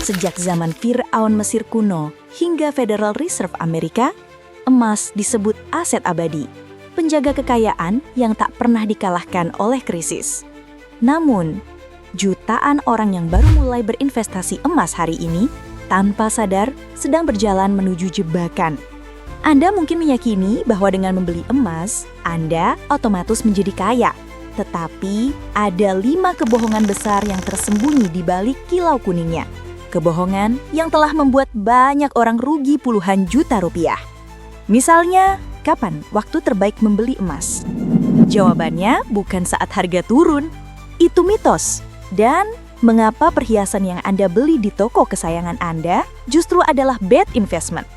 Sejak zaman Fir'aun Mesir kuno hingga Federal Reserve Amerika, emas disebut aset abadi, penjaga kekayaan yang tak pernah dikalahkan oleh krisis. Namun, jutaan orang yang baru mulai berinvestasi emas hari ini tanpa sadar sedang berjalan menuju jebakan. Anda mungkin meyakini bahwa dengan membeli emas, Anda otomatis menjadi kaya. Tetapi ada 5 kebohongan besar yang tersembunyi di balik kilau kuningnya. Kebohongan yang telah membuat banyak orang rugi puluhan juta rupiah. Misalnya, kapan waktu terbaik membeli emas? Jawabannya bukan saat harga turun. Itu mitos. Dan mengapa perhiasan yang Anda beli di toko kesayangan Anda justru adalah bad investment?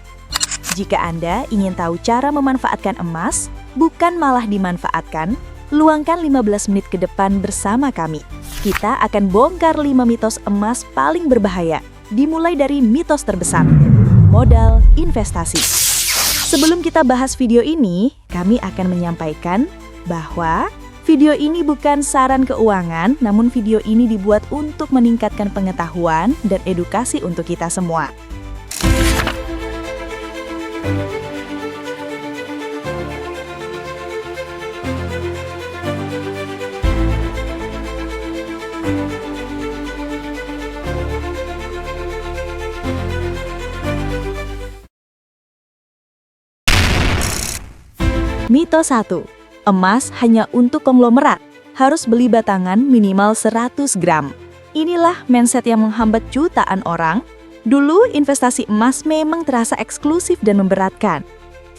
Jika Anda ingin tahu cara memanfaatkan emas, bukan malah dimanfaatkan, luangkan 15 menit ke depan bersama kami. Kita akan bongkar 5 mitos emas paling berbahaya, dimulai dari mitos terbesar, modal investasi. Sebelum kita bahas video ini, kami akan menyampaikan bahwa video ini bukan saran keuangan, namun video ini dibuat untuk meningkatkan pengetahuan dan edukasi untuk kita semua. Mitos 1. Emas hanya untuk konglomerat, harus beli batangan minimal 100 gram. Inilah mindset yang menghambat jutaan orang. Dulu investasi emas memang terasa eksklusif dan memberatkan.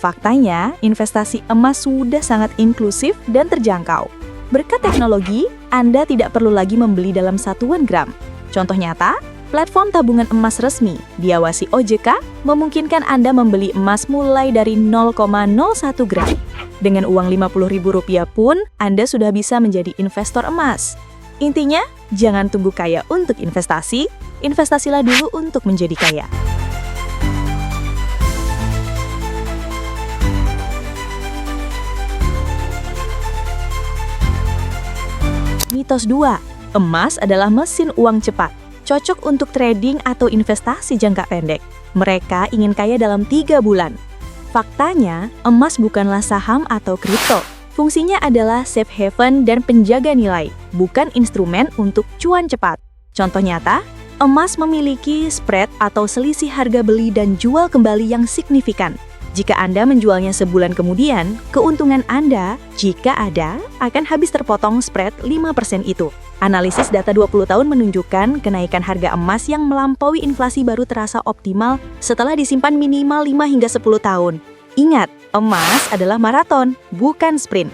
Faktanya, investasi emas sudah sangat inklusif dan terjangkau. Berkat teknologi, Anda tidak perlu lagi membeli dalam satuan gram. Contoh nyata, platform tabungan emas resmi diawasi OJK memungkinkan Anda membeli emas mulai dari 0,01 gram. Dengan uang Rp50.000 pun, Anda sudah bisa menjadi investor emas. Intinya, jangan tunggu kaya untuk investasi, investasilah dulu untuk menjadi kaya. Mitos 2. Emas adalah mesin uang cepat, cocok untuk trading atau investasi jangka pendek. Mereka ingin kaya dalam 3 bulan. Faktanya, emas bukanlah saham atau kripto. Fungsinya adalah safe haven dan penjaga nilai, bukan instrumen untuk cuan cepat. Contoh nyata, emas memiliki spread atau selisih harga beli dan jual kembali yang signifikan. Jika Anda menjualnya sebulan kemudian, keuntungan Anda, jika ada, akan habis terpotong spread 5% itu. Analisis data 20 tahun menunjukkan kenaikan harga emas yang melampaui inflasi baru terasa optimal setelah disimpan minimal 5 hingga 10 tahun. Ingat, emas adalah maraton, bukan sprint.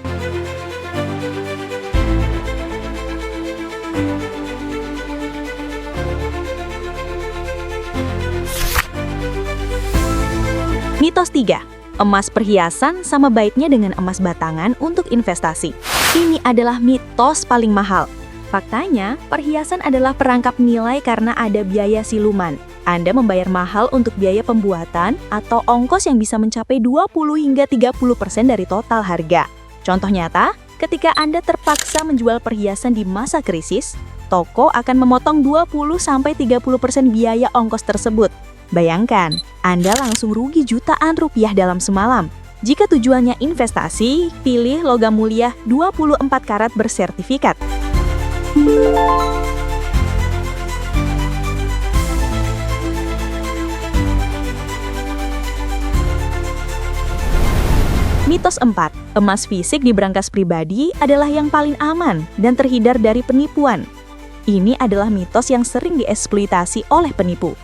Mitos 3. Emas perhiasan sama baiknya dengan emas batangan untuk investasi. Ini adalah mitos paling mahal. Faktanya, perhiasan adalah perangkap nilai karena ada biaya siluman. Anda membayar mahal untuk biaya pembuatan atau ongkos yang bisa mencapai 20 hingga 30% dari total harga. Contoh nyata, ketika Anda terpaksa menjual perhiasan di masa krisis, toko akan memotong 20-30% biaya ongkos tersebut. Bayangkan, Anda langsung rugi jutaan rupiah dalam semalam. Jika tujuannya investasi, pilih logam mulia 24 karat bersertifikat. Mitos 4. Emas fisik di brankas pribadi adalah yang paling aman dan terhindar dari penipuan. Ini adalah mitos yang sering dieksploitasi oleh penipu.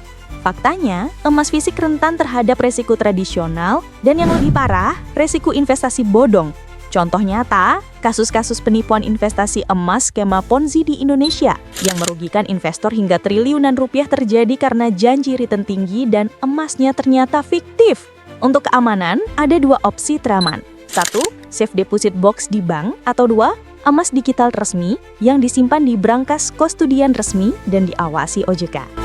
Faktanya, emas fisik rentan terhadap resiko tradisional dan yang lebih parah, resiko investasi bodong. Contoh nyata, kasus-kasus penipuan investasi emas skema Ponzi di Indonesia yang merugikan investor hingga triliunan rupiah terjadi karena janji return tinggi dan emasnya ternyata fiktif. Untuk keamanan, ada 2 opsi teraman. 1. Safe deposit box di bank, atau 2. Emas digital resmi yang disimpan di brankas kustodian resmi dan diawasi OJK.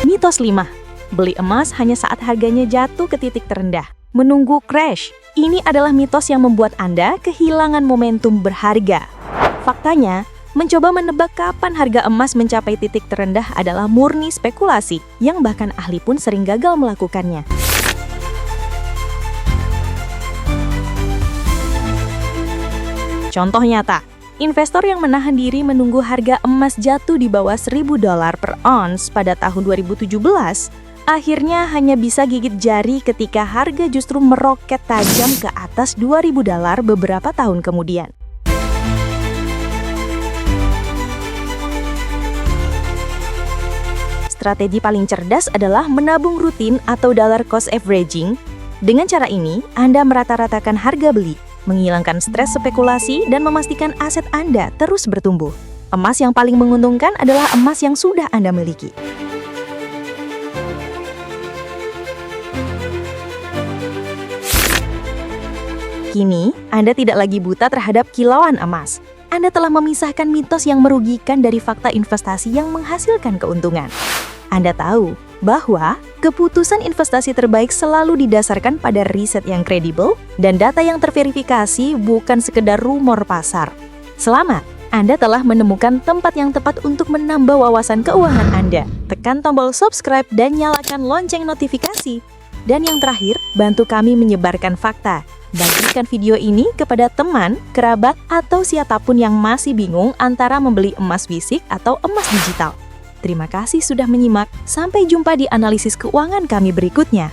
Mitos 5. Beli emas hanya saat harganya jatuh ke titik terendah. Menunggu crash, ini adalah mitos yang membuat Anda kehilangan momentum berharga. Faktanya, mencoba menebak kapan harga emas mencapai titik terendah adalah murni spekulasi, yang bahkan ahli pun sering gagal melakukannya. Contoh nyata, investor yang menahan diri menunggu harga emas jatuh di bawah $1.000 per ons pada tahun 2017, akhirnya hanya bisa gigit jari ketika harga justru meroket tajam ke atas $2.000 beberapa tahun kemudian. Strategi paling cerdas adalah menabung rutin atau dollar cost averaging. Dengan cara ini, Anda merata-ratakan harga beli, menghilangkan stres spekulasi, dan memastikan aset Anda terus bertumbuh. Emas yang paling menguntungkan adalah emas yang sudah Anda miliki. Kini, Anda tidak lagi buta terhadap kilauan emas. Anda telah memisahkan mitos yang merugikan dari fakta investasi yang menghasilkan keuntungan. Anda tahu bahwa keputusan investasi terbaik selalu didasarkan pada riset yang kredibel dan data yang terverifikasi, bukan sekedar rumor pasar. Selamat, Anda telah menemukan tempat yang tepat untuk menambah wawasan keuangan Anda. Tekan tombol subscribe dan nyalakan lonceng notifikasi. Dan yang terakhir, bantu kami menyebarkan fakta. Bagikan video ini kepada teman, kerabat, atau siapapun yang masih bingung antara membeli emas fisik atau emas digital. Terima kasih sudah menyimak. Sampai jumpa di analisis keuangan kami berikutnya.